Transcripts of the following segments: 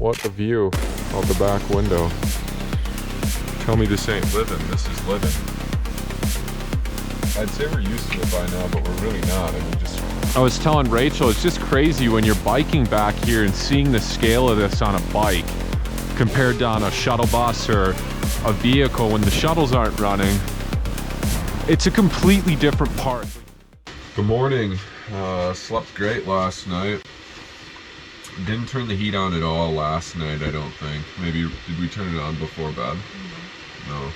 What a view of the back window. Tell me this ain't living. This is living. I'd say we're used to it by now, but we're really not. I mean, I was telling Rachel, it's just crazy when you're biking back here and seeing the scale of this on a bike compared to on a shuttle bus or a vehicle when the shuttles aren't running. It's a completely different part. Good morning. Slept great last night. Didn't turn the heat on at all last night, I don't think. Maybe, did we turn it on before bed? No.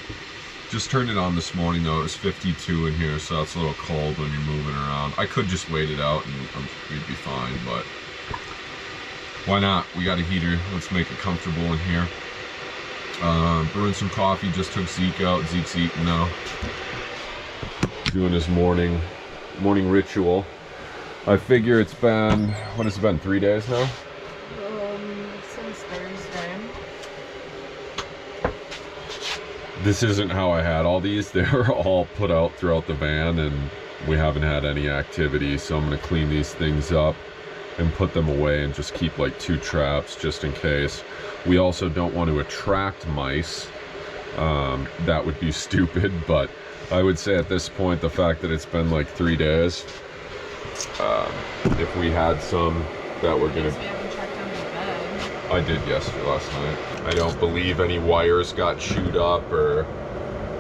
Just turned it on this morning though. It was 52 in here, so it's a little cold when you're moving around. I could just wait it out and we'd be fine, but why not? We got a heater. Let's make it comfortable in here. Brewing some coffee. Just took Zeke out. Zeke's eating now. Doing his morning ritual. I figure it's been, what has it been, 3 days now? Since Thursday. This isn't how I had all these. They were all put out throughout the van and we haven't had any activity, so I'm gonna clean these things up and put them away and just keep like 2 traps just in case. We also don't want to attract mice. That would be stupid, but I would say at this point, the fact that it's been like 3 days, if we had some that were gonna... We haven't checked under the bed. I did last night. I don't believe any wires got chewed up or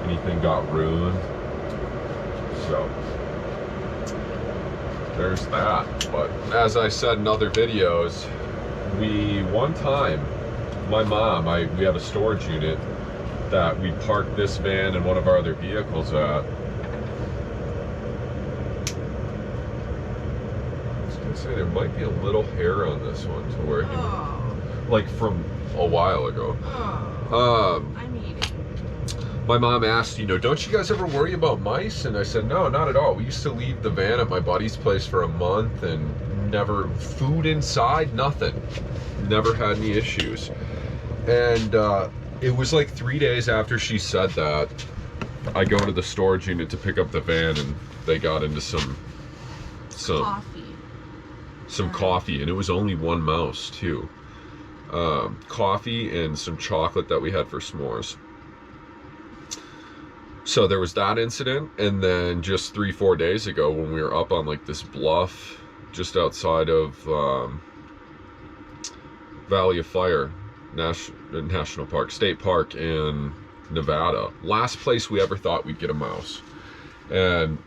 anything got ruined. So there's that. But as I said in other videos, one time, my mom, we have a storage unit that we parked this van and one of our other vehicles at. I was gonna say there might be a little hair on this one to where like from a while ago. I'm eating. My mom asked, don't you guys ever worry about mice? And I said, no, not at all. We used to leave the van at my buddy's place for a month and never, food inside, nothing. Never had any issues. And it was like 3 days after she said that, I go to the storage unit to pick up the van and they got into some coffee, and it was only one mouse too. Coffee and some chocolate that we had for s'mores. So there was that incident, and then just 3-4 days ago when we were up on like this bluff just outside of Valley of Fire National Park, State Park in Nevada. Last place we ever thought we'd get a mouse. And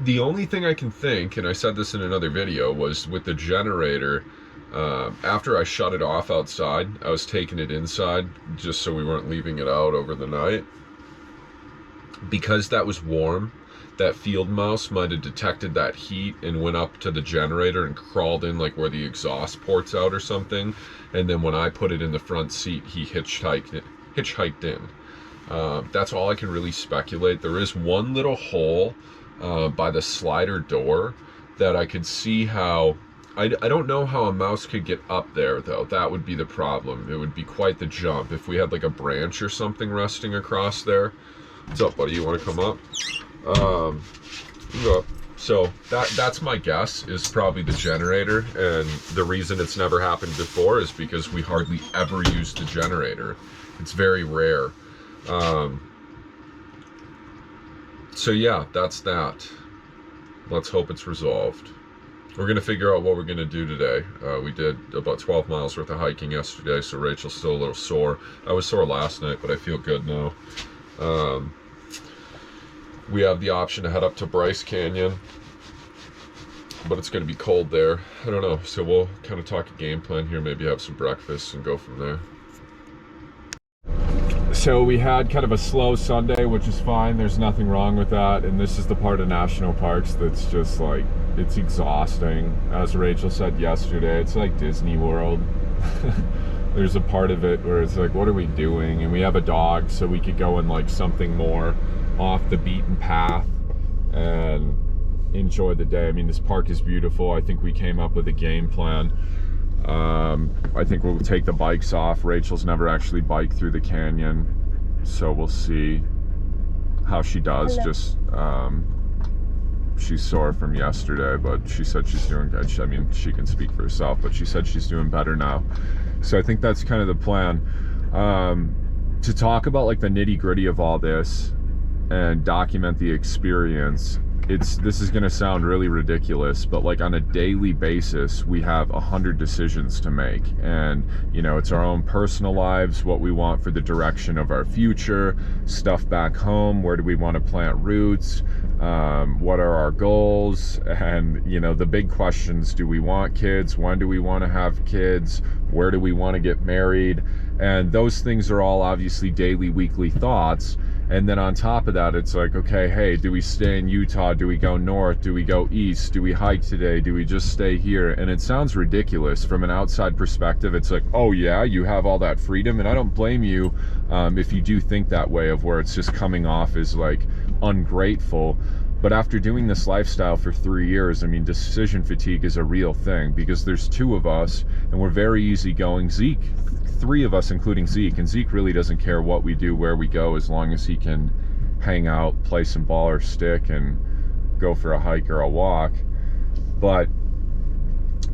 the only thing I can think, and I said this in another video, was with the generator, after I shut it off outside, I was taking it inside just so we weren't leaving it out over the night. Because that was warm, that field mouse might have detected that heat and went up to the generator and crawled in like where the exhaust port's out or something. And then when I put it in the front seat, he hitchhiked in. That's all I can really speculate. There is one little hole by the slider door that I could see how... I don't know how a mouse could get up there though. That would be the problem. It would be quite the jump if we had like a branch or something resting across there. What's up, buddy? You want to come up? You go up. So that's my guess, is probably the generator, and the reason it's never happened before is because we hardly ever use the generator. It's very rare. So yeah, that's that. Let's hope it's resolved. We're gonna figure out what we're gonna do today. We did about 12 miles worth of hiking yesterday, so Rachel's still a little sore. I was sore last night, but I feel good now. We have the option to head up to Bryce Canyon, but it's going to be cold there. I don't know, so we'll kind of talk a game plan here, maybe have some breakfast and go from there. So we had kind of a slow Sunday, which is fine. There's nothing wrong with that. And this is the part of national parks that's just like, it's exhausting. As Rachel said yesterday, it's like Disney World. There's a part of it where it's like, what are we doing? And we have a dog, so we could go in like something more off the beaten path and enjoy the day. I mean, this park is beautiful. I think we came up with a game plan. I think we'll take the bikes off. Rachel's never actually biked through the canyon, so we'll see how she does. Hello. Just she's sore from yesterday, but she said she's doing good. I mean, she can speak for herself, but she said she's doing better now. So I think that's kind of the plan. To talk about like the nitty gritty of all this and document the experience. This is going to sound really ridiculous, but like on a daily basis, we have 100 decisions to make. And, you know, it's our own personal lives, what we want for the direction of our future, stuff back home, where do we want to plant roots, what are our goals, and, you know, the big questions: do we want kids? When do we want to have kids? Where do we want to get married? And those things are all obviously daily, weekly thoughts. And then on top of that, it's like, okay, hey, do we stay in Utah? Do we go north? Do we go east? Do we hike today? Do we just stay here? And it sounds ridiculous from an outside perspective. It's like, oh yeah, you have all that freedom. And I don't blame you if you do think that way, of where it's just coming off as like ungrateful. But after doing this lifestyle for 3 years, I mean, decision fatigue is a real thing, because there's 2 of us and we're very easygoing. Zeke, 3 of us, including Zeke, and Zeke really doesn't care what we do, where we go, as long as he can hang out, play some ball or stick, and go for a hike or a walk. But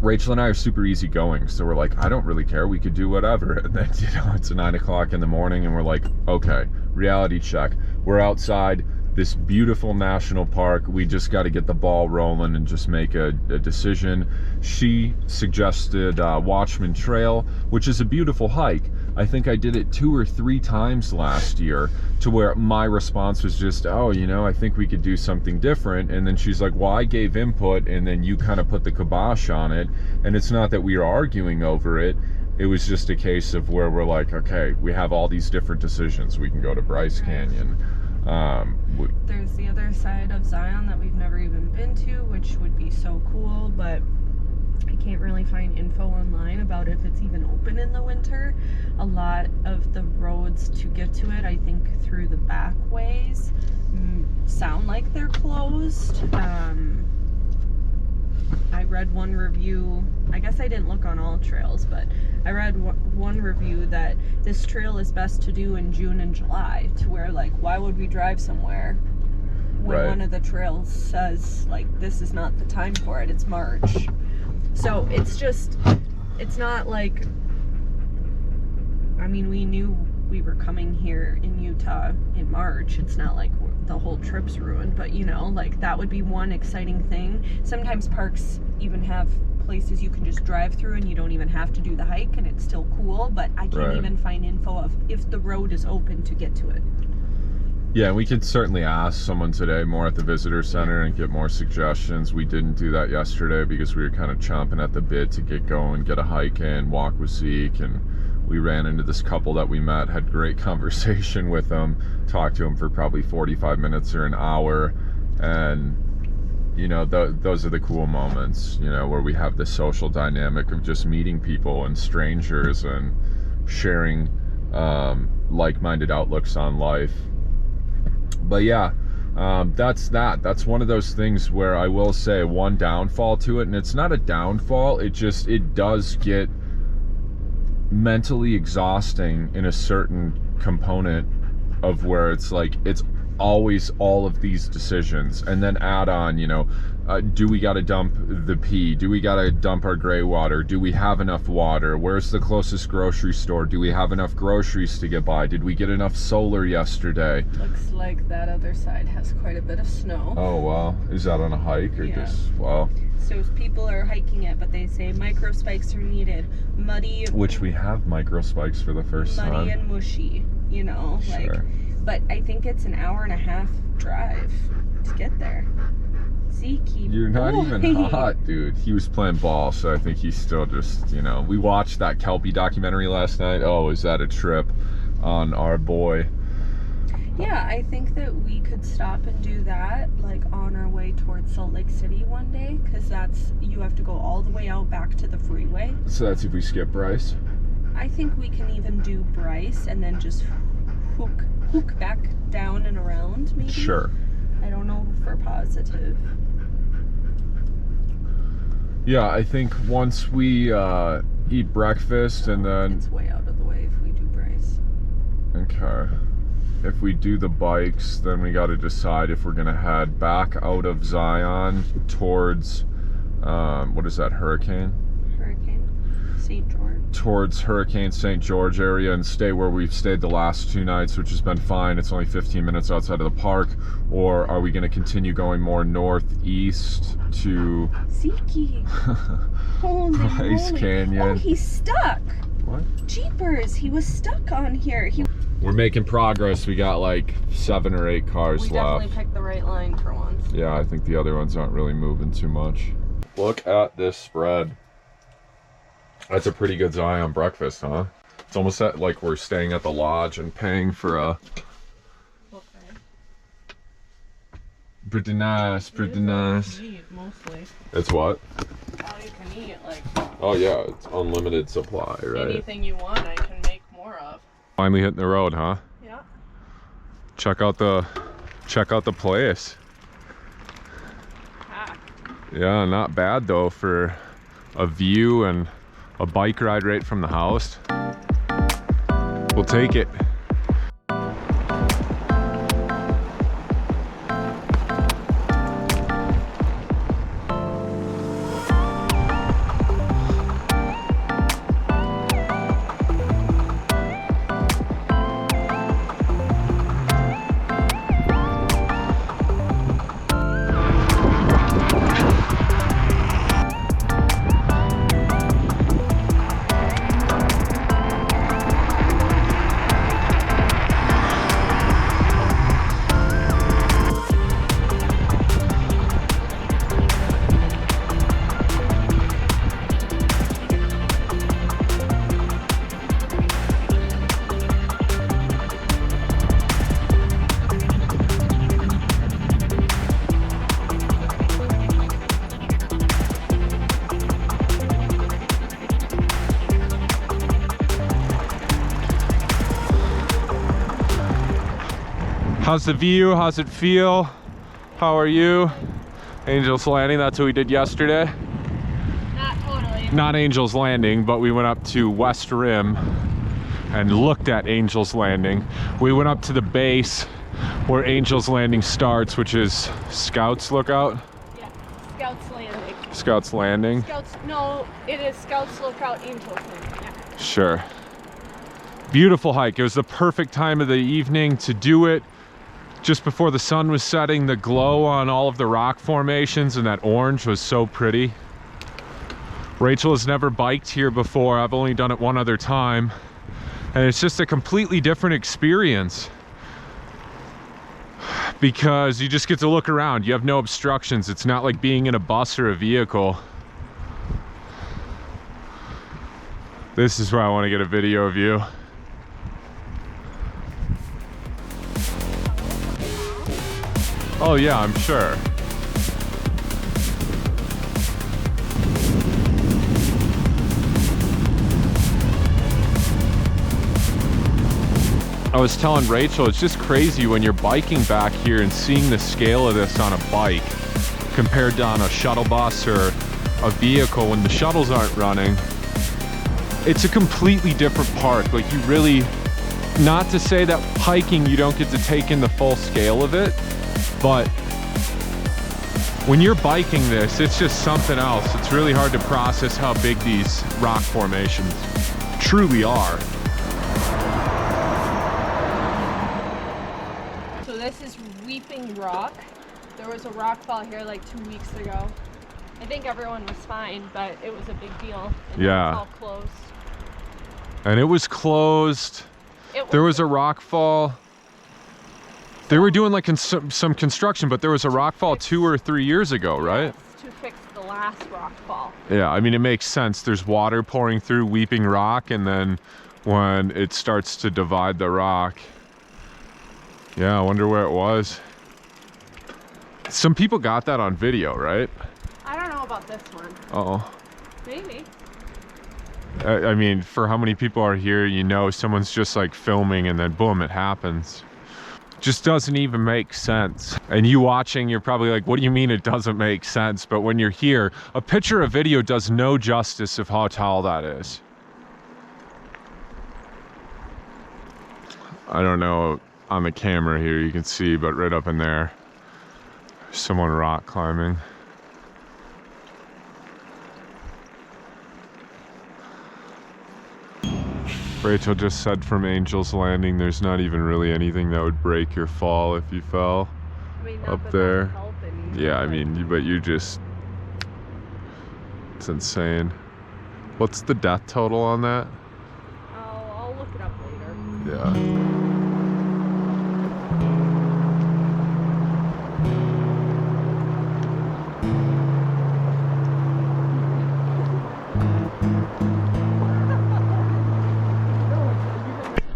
Rachel and I are super easygoing, so we're like, I don't really care, we could do whatever. And then, you know, it's 9 o'clock in the morning and we're like, okay, reality check. We're outside this beautiful national park. We just got to get the ball rolling and just make a decision. She suggested Watchman Trail, which is a beautiful hike. I think I did it 2 or 3 times last year, to where my response was just, oh, you know, I think we could do something different. And then she's like, well, I gave input and then you kind of put the kibosh on it. And it's not that we are arguing over it. It was just a case of where we're like, okay, we have all these different decisions. We can go to Bryce Canyon. There's the other side of Zion that we've never even been to, which would be so cool, but I can't really find info online about if it's even open in the winter. A lot of the roads to get to it, I think through the back ways, sound like they're closed. I read one review, I guess I didn't look on all trails, but I read one review that this trail is best to do in June and July, to where, like, why would we drive somewhere when one of the trails says, like, this is not the time for it, it's March. So it's just, it's not like, I mean, we knew we were coming here in Utah in March. It's not like the whole trip's ruined, but, you know, like, that would be one exciting thing. Sometimes parks even have places you can just drive through and you don't even have to do the hike, and it's still cool, but I can't even find info of if the road is open to get to it. Yeah, we could certainly ask someone today more at the visitor center and get more suggestions. We didn't do that yesterday because we were kind of chomping at the bit to get going, get a hike in, walk with Zeke, and we ran into this couple that we met, had great conversation with them, talked to them for probably 45 minutes or an hour, and, you know, those are the cool moments, you know, where we have this social dynamic of just meeting people and strangers and sharing like-minded outlooks on life. But yeah, that's one of those things where I will say one downfall to it, and it's not a downfall, it does get mentally exhausting in a certain component of where it's like, it's always all of these decisions, and then add on, you know, do we got to dump the pee? Do we got to dump our gray water? Do we have enough water? Where's the closest grocery store? Do we have enough groceries to get by? Did we get enough solar yesterday? Looks like that other side has quite a bit of snow. Oh wow, is that on a hike or just, wow? So people are hiking it, but they say micro spikes are needed. Muddy, which we have micro spikes for the first time. Muddy and mushy, you know, like. Sure. But I think it's an hour and a half drive to get there. Zeke, you're not even hot, dude. He was playing ball, so I think he's still just, you know. We watched that Kelpie documentary last night. Oh, is that a trip on our boy? Yeah, I think that we could stop and do that, like, on our way towards Salt Lake City one day, because that's, you have to go all the way out back to the freeway. So that's if we skip Bryce? I think we can even do Bryce and then just hook back down and around, maybe? Sure. I don't know for positive. Yeah, I think once we eat breakfast and then... It's way out of the way if we do Bryce. Okay. If we do the bikes, then we got to decide if we're going to head back out of Zion towards, what is that, Hurricane? St. George. towards Hurricane St. George area and stay where we've stayed the last 2 nights, which has been fine. It's only 15 minutes outside of the park. Or are we going to continue going more northeast to Siki. Holy Bryce moly. Canyon? Oh, he's stuck. What? Jeepers, he was stuck on here. We're making progress. We got like 7 or 8 cars We left. definitely picked the right line for once. Yeah, I think the other ones aren't really moving too much. Look at this spread. That's a pretty good Zion breakfast, huh? It's almost like we're staying at the lodge and paying for a... Okay. Pretty nice, pretty nice. Mostly. It's what? All you can eat, like... Oh yeah, it's unlimited supply, right? Anything you want, I can make more of. Finally hitting the road, huh? Yeah. Check out the place. Yeah, not bad though for a view and a bike ride right from the house. We'll take it. How's the view? How's it feel? How are you? Angel's Landing, that's what we did yesterday. Not totally. Not Angel's Landing, but we went up to West Rim and looked at Angel's Landing. We went up to the base where Angel's Landing starts, which is Scouts Lookout. Yeah, Scouts Landing. Scouts Landing. No, it is Scouts Lookout, Angel's Landing. Yeah. Sure. Beautiful hike. It was the perfect time of the evening to do it. Just before the sun was setting, the glow on all of the rock formations and that orange was so pretty. Rachel has never biked here before. I've only done it one other time. And it's just a completely different experience because you just get to look around. You have no obstructions. It's not like being in a bus or a vehicle. This is where I want to get a video of you. Oh yeah, I'm sure. I was telling Rachel, it's just crazy when you're biking back here and seeing the scale of this on a bike compared to on a shuttle bus or a vehicle when the shuttles aren't running. It's a completely different park. Like, you really, not to say that hiking you don't get to take in the full scale of it, but when you're biking this, it's just something else. It's really hard to process how big these rock formations truly are. So this is Weeping Rock. There was a rock fall here like 2 weeks ago. I think everyone was fine, but it was a big deal. And Yeah. It was all closed. And it was closed. There was a rock fall. They were doing like some construction, but there was a rock fall 2 or 3 years ago, right? Yes, to fix the last rock fall. Yeah, I mean, it makes sense. There's water pouring through Weeping Rock, and then when it starts to divide the rock. Yeah, I wonder where it was. Some people got that on video, right? I don't know about this one. Uh-oh. Maybe. I mean, for how many people are here, you know, someone's just like filming and then boom, it happens. Just doesn't even make sense. And you watching, you're probably like, what do you mean it doesn't make sense? But when you're here, a picture or video does no justice of how tall that is. I don't know on the camera here you can see, but right up in there, there's someone rock climbing. Rachel just said from Angel's Landing, there's not even really anything that would break your fall if you fell I mean, up there. Yeah, I mean, but you just, it's insane. What's the death total on that? I'll look it up later. Yeah.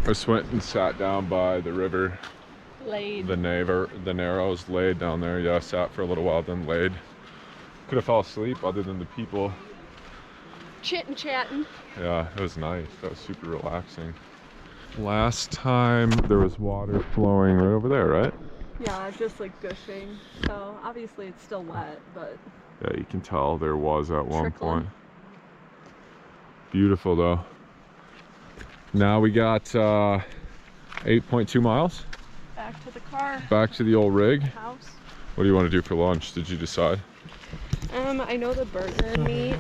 I just went and sat down by the river. Laid. The Narrows, laid down there. Yeah, sat for a little while, then laid. Could have fell asleep other than the people. Chitting, chatting. Yeah, it was nice. That was super relaxing. Last time there was water flowing right over there, right? Yeah, just like gushing. So obviously it's still wet, but Yeah, you can tell there was at one trickling. point. Beautiful though. Now we got 8.2 miles. Back to the car. Back to the old rig. House. What do you want to do for lunch? Did you decide? I know the burger meat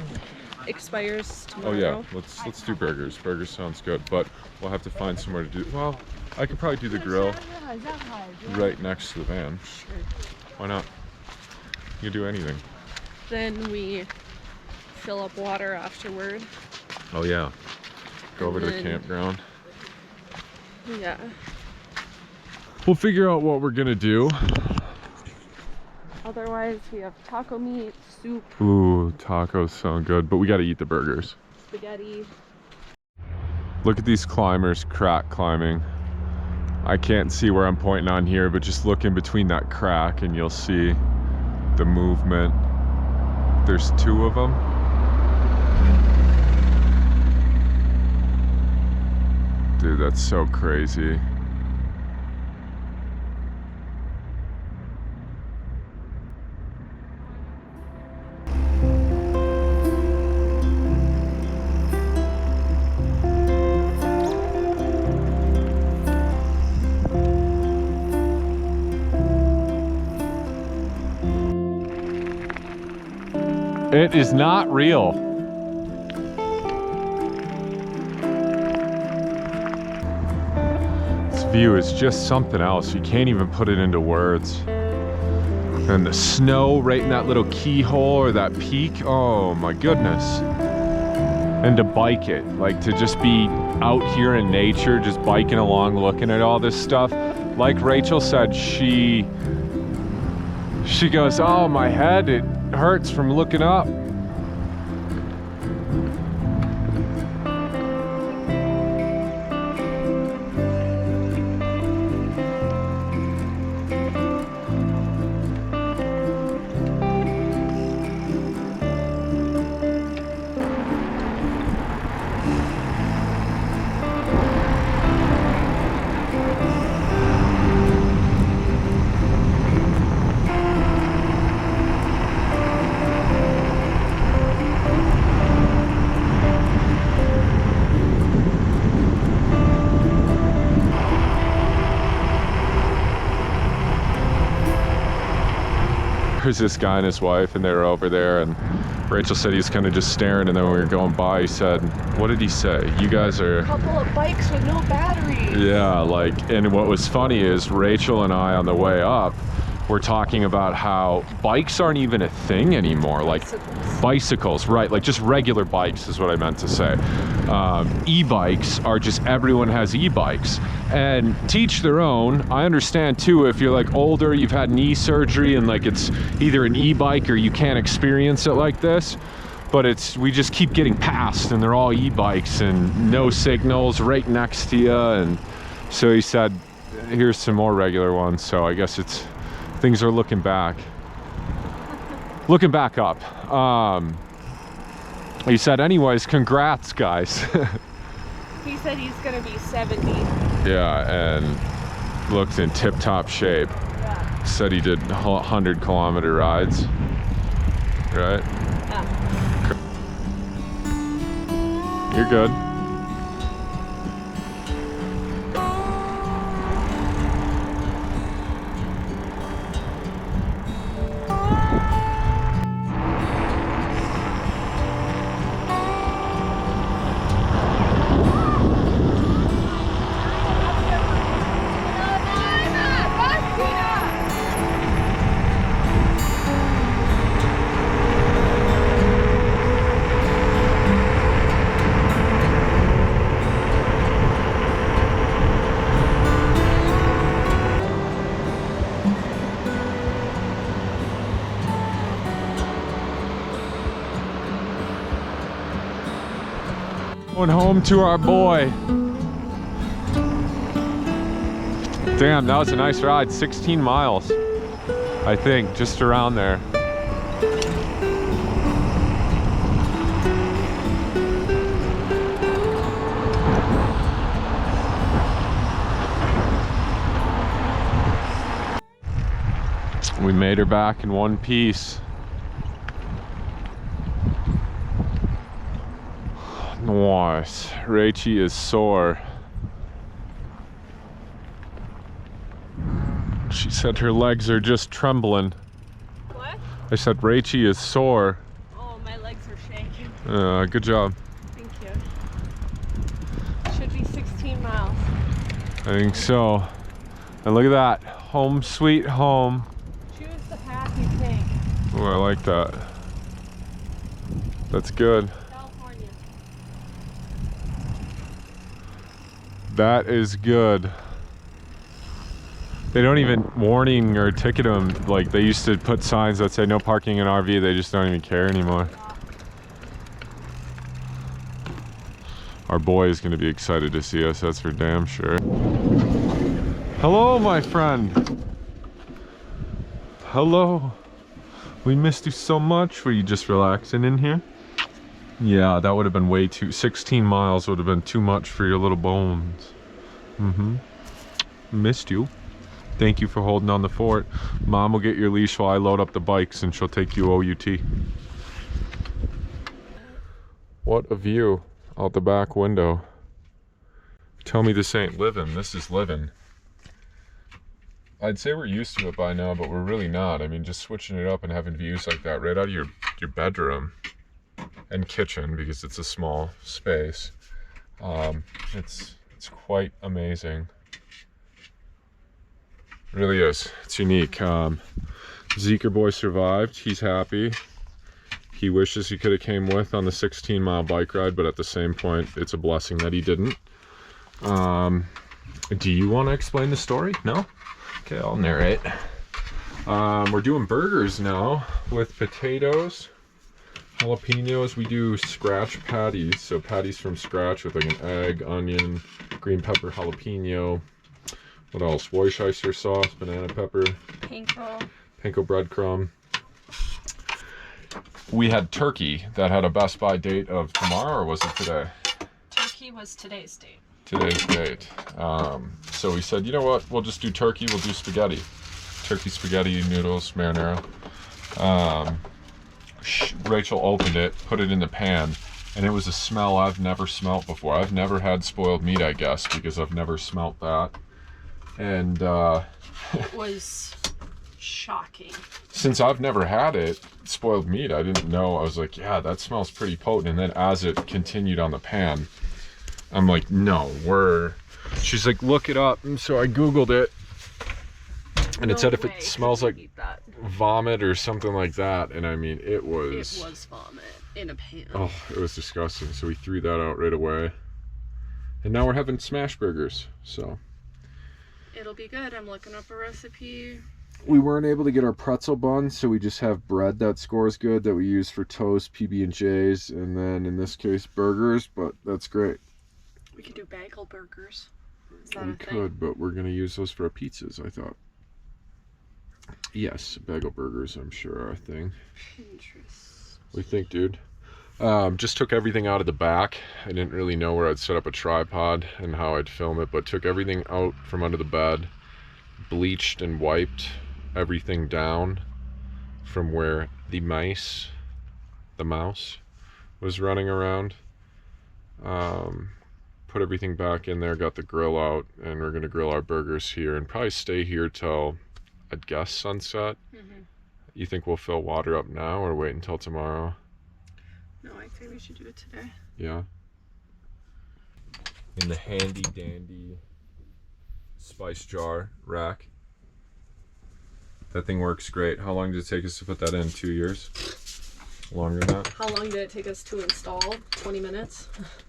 expires tomorrow. Oh yeah, let's do burgers. Burgers sounds good, but we'll have to find somewhere to do. Well, I could probably do the grill right next to the van. Sure. Why not? You can do anything. Then we fill up water afterward. Oh yeah. Go over to the then- campground. Yeah. We'll figure out what we're gonna do. Otherwise, we have taco meat, soup, Ooh, tacos sound good, but we gotta eat the burgers. spaghetti. Look at these climbers crack climbing. I can't see where I'm pointing on here, but just look in between that crack and you'll see the movement. There's two of them. Dude, that's so crazy. It is not real. This view is just something else. You can't even put it into words. And the snow right in that little keyhole or that peak, oh my goodness. And to bike it, like to just be out here in nature, just biking along, looking at all this stuff. Like Rachel said, she goes, oh, my head, it hurts from looking up. There's this guy and his wife, and they were over there, and Rachel said he was kind of just staring, and then when we were going by, he said, what did he say? You guys are... A couple of bikes with no batteries. Yeah, like, and what was funny is Rachel and I on the way up were talking about how bikes aren't even a thing anymore. Like bicycles, right? Like just regular bikes is what I meant to say. E-bikes are just, everyone has e-bikes, and teach their own. I understand too, if you're like older, you've had knee surgery and like it's either an e-bike or you can't experience it like this. But it's, we just keep getting passed and they're all e-bikes and no signals right next to you. And so he said, here's some more regular ones. So I guess it's, things are looking back up. He said, anyways, congrats guys. He said he's gonna be 70. Yeah, and looked in tip-top shape. Yeah. Said he did 100-kilometer rides, right? Yeah. You're good. Going home to our boy. Damn, that was a nice ride. 16 miles, I think, just around there. We made her back in one piece. Nice. Rachie is sore. She said her legs are just trembling. What? I said Rachie is sore. Oh, my legs are shaking. Good job. Thank you. Should be 16 miles. I think so. And look at that. Home sweet home. Choose the path you take. Oh, I like that. That's good. California. That is good. They don't even warning or ticket them. Like, they used to put signs that say no parking in RV. They just don't even care anymore. Our boy is going to be excited to see us, that's for damn sure. Hello, my friend. Hello. We missed you so much. Were you just relaxing in here? Yeah, that would have been way too... 16 miles would have been too much for your little bones. Missed you. Thank you for holding on the fort. Mom will get your leash while I load up the bikes and she'll take you OUT. What a view out the back window. Tell me this ain't living. This is living. I'd say we're used to it by now, but we're really not. I mean, just switching it up and having views like that right out of your bedroom and kitchen, because it's a small space. It's quite amazing. It really is. It's unique. Zeker boy survived. He's happy. He wishes he could have came with on the 16-mile bike ride, but at the same point, it's a blessing that he didn't. Do you want to explain the story? No? Okay, I'll narrate. We're doing burgers now with potatoes, jalapenos. We do scratch patties, so patties from scratch with like an egg, onion, green pepper, jalapeno. What else? Worcestershire sauce, banana pepper, Panko breadcrumb. We had turkey that had a Best By date of tomorrow, or was it today? Turkey was today's date. Today's date. So we said, you know what? We'll just do turkey. We'll do spaghetti. Turkey, spaghetti, noodles, marinara. Rachel opened it, put it in the pan, and it was a smell I've never smelt before. I've never had spoiled meat, I guess, because I've never smelt that. And it was shocking. Since I've never had it, spoiled meat, I didn't know. I was like, yeah, that smells pretty potent. And then as it continued on the pan, I'm like, no, she's like, look it up. And so I Googled it, and it said if it smells like vomit or something like that. And I mean, it was vomit in a pan. Oh, it was disgusting. So we threw that out right away. And now we're having smash burgers, so. It'll be good. I'm looking up a recipe. We weren't able to get our pretzel buns, so we just have bread that scores good that we use for toast, PB&Js, and then in this case burgers, but that's great. We could do bagel burgers. Is that we could, but we're going to use those for our pizzas, I thought. Yes, bagel burgers, I'm sure, are a thing. Pinterest. We think, dude. Just took everything out of the back. I didn't really know where I'd set up a tripod and how I'd film it, but took everything out from under the bed, bleached and wiped everything down from where the mouse was running around. Put everything back in there, got the grill out, and we're gonna grill our burgers here and probably stay here till, I'd guess, sunset. You think we'll fill water up now or wait until tomorrow? No, I think we should do it today. Yeah. In the handy dandy spice jar rack. That thing works great. How long did it take us to put that in? 2 years? Longer than that? How long did it take us to install? 20 minutes?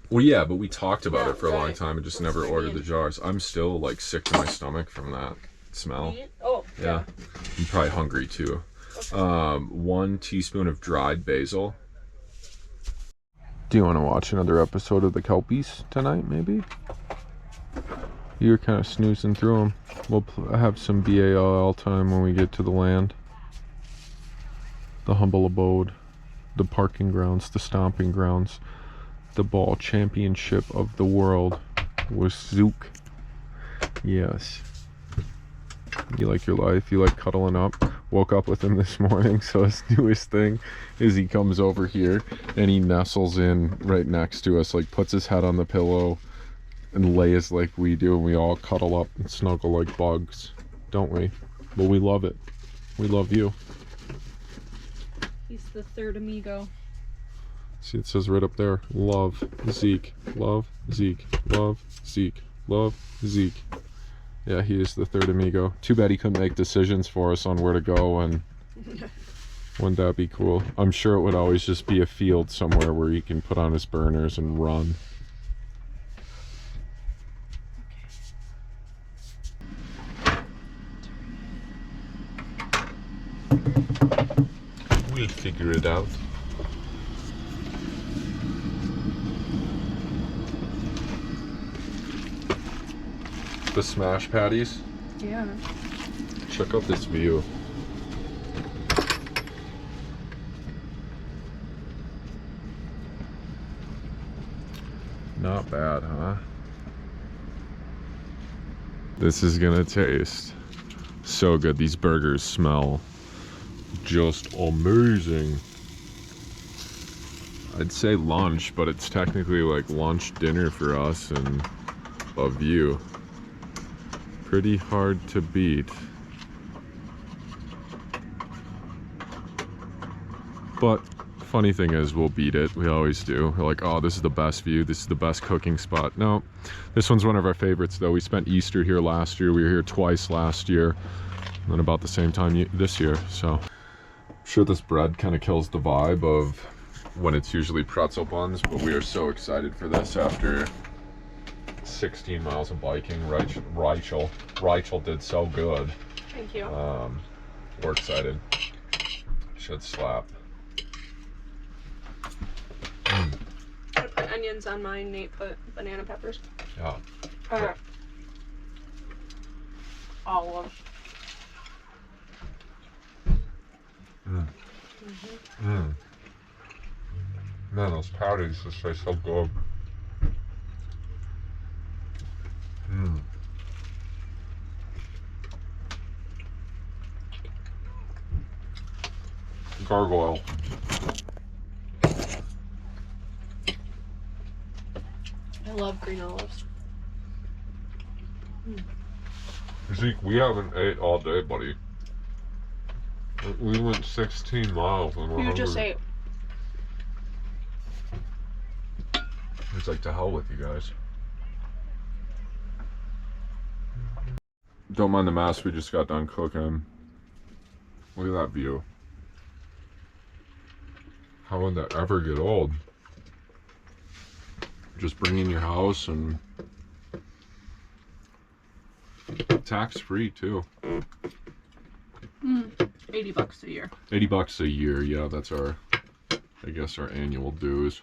Well, yeah, but we talked about it for a long time and just never ordered the jars. I'm still like sick to my stomach from that smell. Oh, yeah. I'm probably hungry too. Okay. 1 teaspoon of dried basil. Do you want to watch another episode of the Kelpies tonight, maybe? You're kind of snoozing through them. We'll have some BALL time when we get to the land. The humble abode, the parking grounds, the stomping grounds, the ball championship of the world was Zook. Yes. You like your life, you like cuddling up. Woke up with him this morning, so his newest thing is he comes over here and he nestles in right next to us, like puts his head on the pillow and lays like we do, and we all cuddle up and snuggle like bugs, don't we? But we love it. We love you. He's the third amigo. See, it says right up there, love Zeke, love Zeke, love Zeke, love Zeke. Yeah, he is the third amigo. Too bad he couldn't make decisions for us on where to go, and wouldn't that be cool? I'm sure it would always just be a field somewhere where he can put on his burners and run. We'll figure it out. The smash patties. Yeah. Check out this view. Not bad, huh? This is gonna taste so good. These burgers smell just amazing. I'd say lunch, but it's technically like lunch dinner for us, and a view. Pretty hard to beat. But funny thing is, we'll beat it. We always do. We're like, oh, this is the best view. This is the best cooking spot. No, this one's one of our favorites though. We spent Easter here last year. We were here twice last year. And about the same time this year. So I'm sure this bread kind of kills the vibe of when it's usually pretzel buns, but we are so excited for this after 16 miles of biking. Rachel did so good. Thank you. We're excited. Should slap. I put onions on mine. Nate put banana peppers. Yeah. Olives. Man, those patties just taste so good. Gargoyle. I love green olives. Zeke, we haven't ate all day, buddy. We went 16 miles and we're You hungry. just ate. It's like, to hell with you guys. Don't mind the mess, we just got done cooking. Look at that view. How would that ever get old? Just bring in your house and tax free too. $80 a year. $80 a year, yeah, that's our, I guess, our annual dues.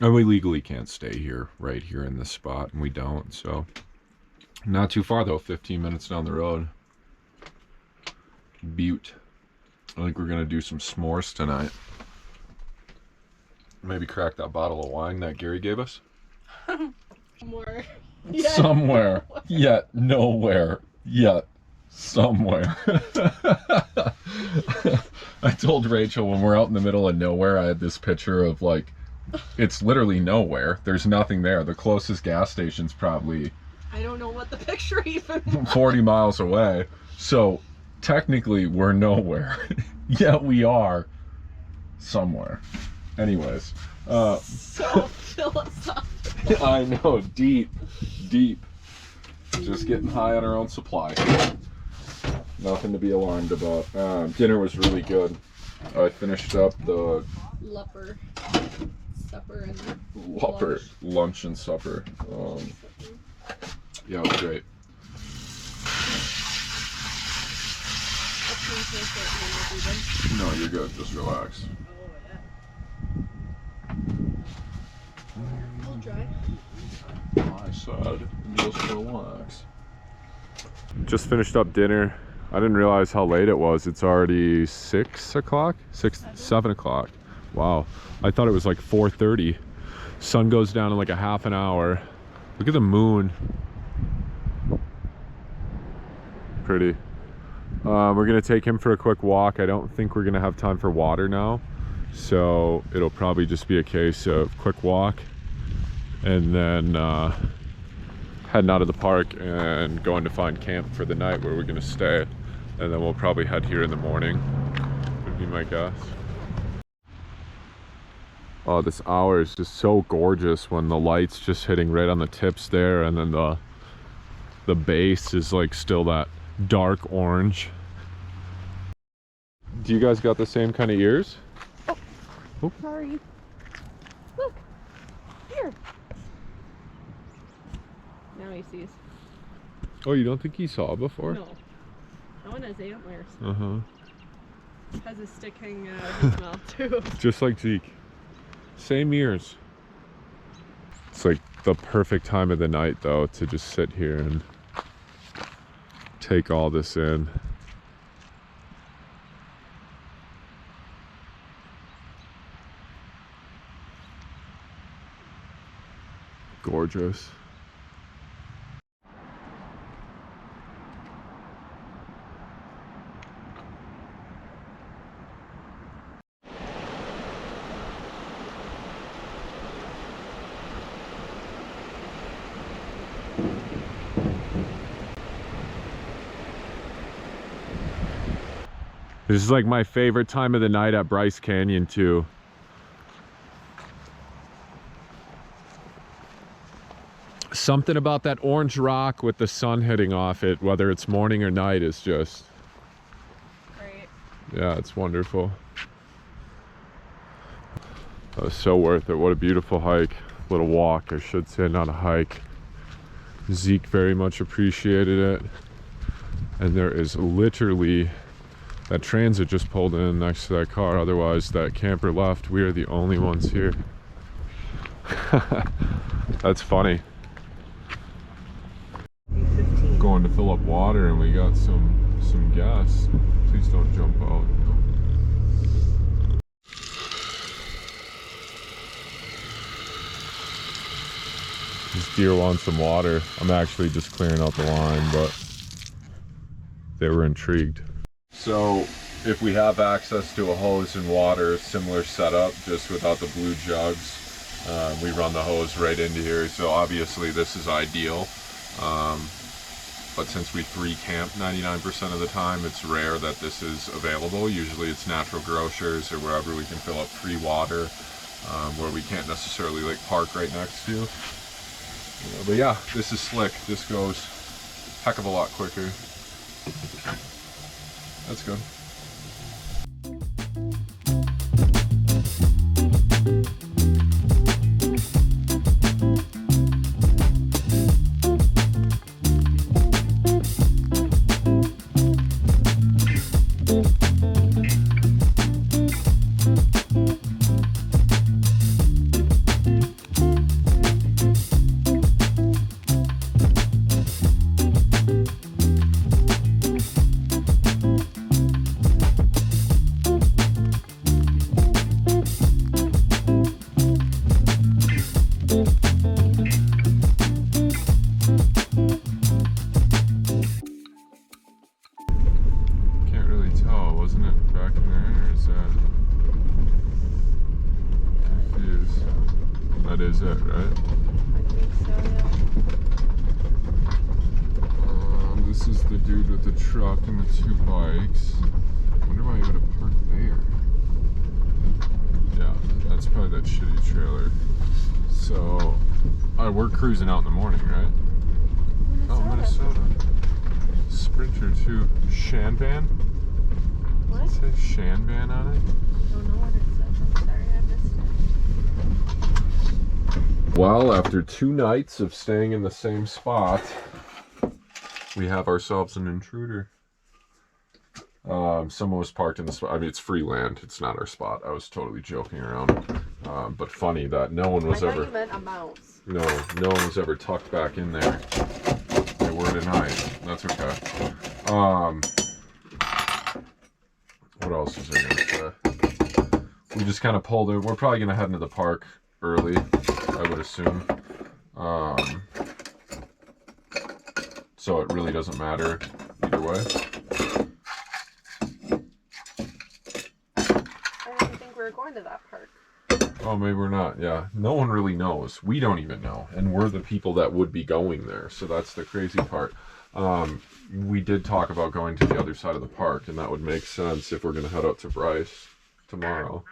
And we legally can't stay here, right here in this spot, and we don't, so. Not too far though, 15 minutes down the road. Butte. I think we're gonna do some s'mores tonight. Maybe crack that bottle of wine that Gary gave us. More. Somewhere, yet nowhere, yet somewhere. I told Rachel when we're out in the middle of nowhere, I had this picture of like, it's literally nowhere. There's nothing there. The closest gas station's probably I don't know what the picture even was. 40 miles away. So technically we're nowhere. Yet we are somewhere. Anyways. So philosophical. I know, deep. Just getting high on our own supply. Nothing to be alarmed about. Dinner was really good. I finished up the supper and lunch and supper. Yeah, it was great. No, No, you're good. Just relax. dry? I said, just relax. Just finished up dinner. I didn't realize how late it was. It's already 6 o'clock? 7 o'clock. Wow. I thought it was like 4:30. Sun goes down in like a half an hour. Look at the moon. Pretty. We're gonna take him for a quick walk. I don't think we're gonna have time for water now. So it'll probably just be a case of quick walk and then heading out of the park and going to find camp for the night where we're gonna stay. And then we'll probably head here in the morning, would be my guess. Oh, this hour is just so gorgeous when the light's just hitting right on the tips there, and then the base is like still that dark orange. Do you guys got the same kind of ears? Oh. Sorry. Look. Here. Now he sees. Oh, you don't think he saw before? No. That one has antlers. Uh-huh. Has a stick hanging out of his mouth too. Just like Zeke. Same ears. It's like the perfect time of the night though to just sit here and take all this in. Gorgeous. This is like my favorite time of the night at Bryce Canyon too. Something about that orange rock with the sun hitting off it, whether it's morning or night, is just Great. Yeah, it's wonderful. That was so worth it. What a beautiful hike. Little walk, I should say, not a hike. Zeke very much appreciated it. And there is literally, that transit just pulled in next to that car. Otherwise, that camper left. We are the only ones here. That's funny. Going to fill up water and we got some gas. Please don't jump out. This deer wants some water. I'm actually just clearing out the line, but they were intrigued. So if we have access to a hose and water, similar setup, just without the blue jugs, we run the hose right into here. So obviously this is ideal. But since we free camp 99% of the time, it's rare that this is available. Usually it's natural grocers or wherever we can fill up free water, where we can't necessarily like park right next to. But yeah, this is slick. This goes a heck of a lot quicker. That's good. That is it, right? I think so, yeah. This is the dude with the truck and the 2 bikes. I wonder why he would have parked there. Yeah, that's probably that shitty trailer. So, we're cruising out in the morning, right? Minnesota. Oh, Minnesota. Sprinter too. Shanban? What? Does it say Shanban on it? I don't know what it says. I'm sorry, I missed it. Well, after 2 nights of staying in the same spot, we have ourselves an intruder. Someone was parked in the spot. I mean, it's free land. It's not our spot. I was totally joking around. But funny that no one was I ever. thought you meant a mouse. No one was ever tucked back in there. They were tonight. That's okay. What else was I gonna say? We just kind of pulled in. We're probably gonna head into the park early, I would assume. So it really doesn't matter either way. I didn't think we were going to that park. Oh, maybe we're not. Yeah, no one really knows. We don't even know, and we're the people that would be going there. So that's the crazy part. We did talk about going to the other side of the park, and that would make sense if we're gonna head out to Bryce tomorrow.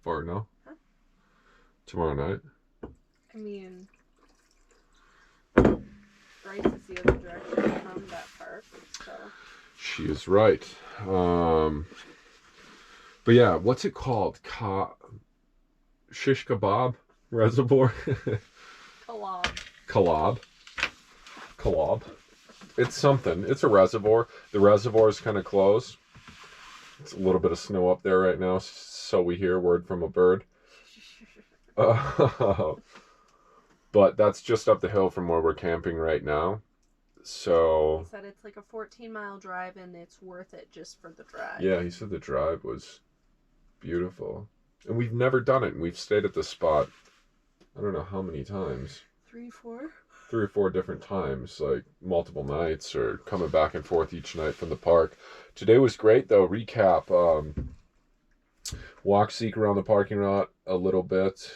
Or no? Huh? Tomorrow night? I mean, Bryce is the other direction from that park, so. She is right. But yeah, what's it called? Shish Kebab Reservoir? Kebab. It's something. It's a reservoir. The reservoir is kind of closed. It's a little bit of snow up there right now, so we hear word from a bird. But that's just up the hill from where we're camping right now. So He said it's like a 14-mile drive and it's worth it just for the drive. yeah, he said the drive was beautiful. And we've never done it. And we've stayed at the spot, I don't know how many times. 3, 4? 3 or 4 different times, like multiple nights or coming back and forth each night from the park. Today was great though. Recap, walk seek around the parking lot a little bit.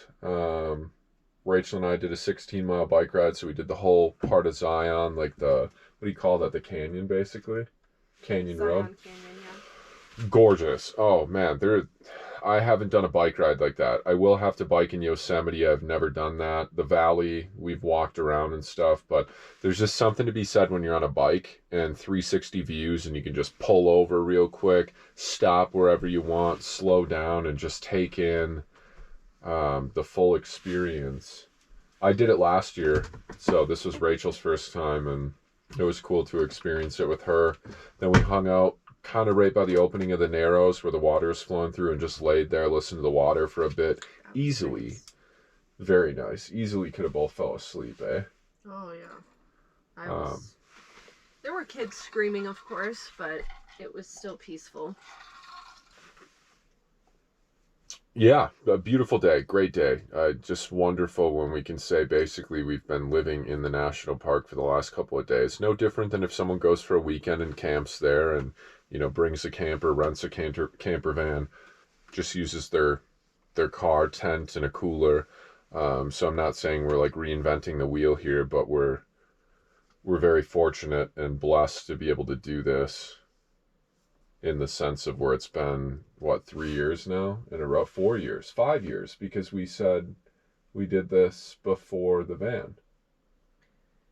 Rachel and I did a 16-mile bike ride, so we did the whole part of Zion, like the, what do you call that, the canyon basically? Canyon Zion Road. Canyon, yeah. Gorgeous. Oh man, I haven't done a bike ride like that. I will have to bike in Yosemite. I've never done that. The valley, we've walked around and stuff, but there's just something to be said when you're on a bike and 360 views and you can just pull over real quick, stop wherever you want, slow down, and just take in the full experience. I did it last year, so this was Rachel's first time, and it was cool to experience it with her. Then we hung out kind of right by the opening of the Narrows where the water is flowing through and just laid there, listened to the water for a bit. Easily. Nice. Very nice. Easily could have both fell asleep, eh? Oh, yeah. There were kids screaming, of course, but it was still peaceful. Yeah, a beautiful day, great day. Just wonderful when we can say basically we've been living in the national park for the last couple of days. No different than if someone goes for a weekend and camps there and, you know, brings a camper, rents a camper van, just uses their car, tent, and a cooler. So I'm not saying we're like reinventing the wheel here, but we're very fortunate and blessed to be able to do this in the sense of where it's been, what, 3 years now in a row? 4 years, 5 years, because we said we did this before the van.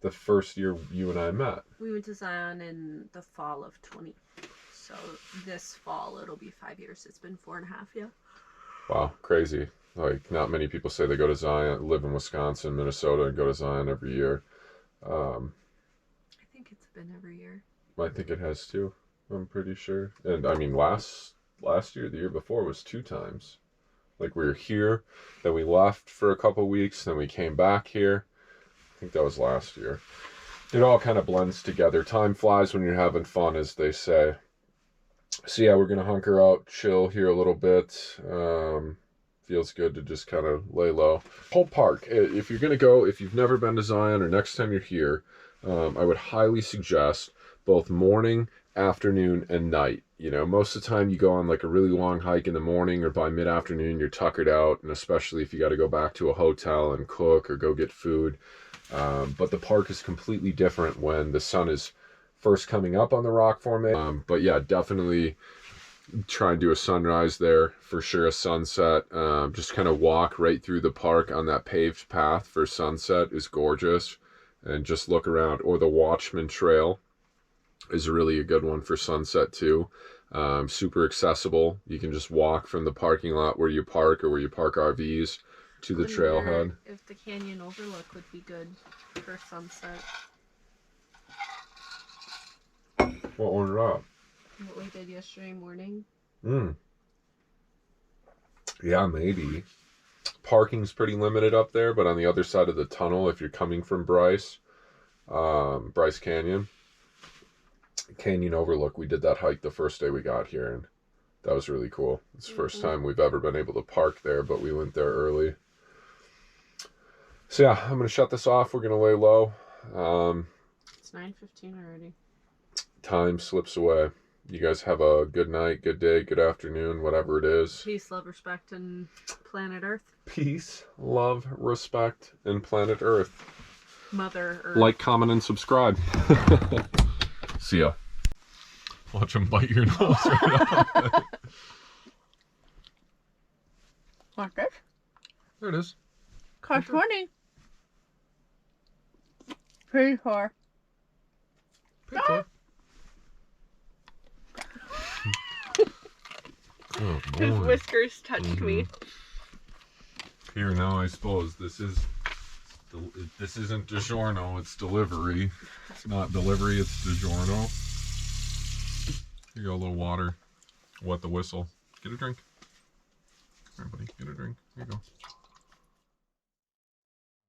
The first year you and I met. We went to Zion in the fall of 20. So this fall it'll be 5 years. It's been 4.5, yeah. Wow, crazy. Like, not many people say they go to Zion, live in Wisconsin, Minnesota, and go to Zion every year. I think it's been every year. I think it has too. I'm pretty sure. And I mean, last year, the year before was 2 times. Like, we were here, then we left for a couple weeks, then we came back here. I think that was last year. It all kind of blends together. Time flies when you're having fun, as they say. So yeah, we're gonna hunker out, chill here a little bit. Feels good to just kind of lay low. Whole park. If you're gonna go, if you've never been to Zion or next time you're here, I would highly suggest both morning, afternoon, and night. You know, most of the time you go on like a really long hike in the morning, or by mid-afternoon you're tuckered out, and especially if you got to go back to a hotel and cook or go get food. But the park is completely different when the sun is first coming up on the rock formation. But yeah, definitely try and do a sunrise there, for sure a sunset. Just kind of walk right through the park on that paved path for sunset is gorgeous, and just look around. Or the Watchman Trail is really a good one for sunset too. Super accessible. You can just walk from the parking lot where you park or where you park RVs to the trailhead. If the canyon overlook would be good for sunset. What order up? What we did yesterday morning. Yeah, maybe. Parking's pretty limited up there, but on the other side of the tunnel, if you're coming from Bryce Canyon Overlook, we did that hike the first day we got here, and that was really cool. It's the first time we've ever been able to park there, but we went there early. So yeah, I'm going to shut this off. We're going to lay low. It's 9:15 already. Time slips away. You guys have a good night, good day, good afternoon, whatever it is. Peace, love, respect, and planet Earth. Peace, love, respect, and planet Earth. Mother Earth. Like, comment, and subscribe. See ya. Watch him bite your nose right off. Like this? There it is. Cost money. Pretty far. Oh, His boy. whiskers touched me. Here now, I suppose this isn't DiGiorno, it's delivery. It's not delivery, it's DiGiorno. Here you go, a little water. Wet the whistle. Get a drink. Everybody, get a drink. Here you go.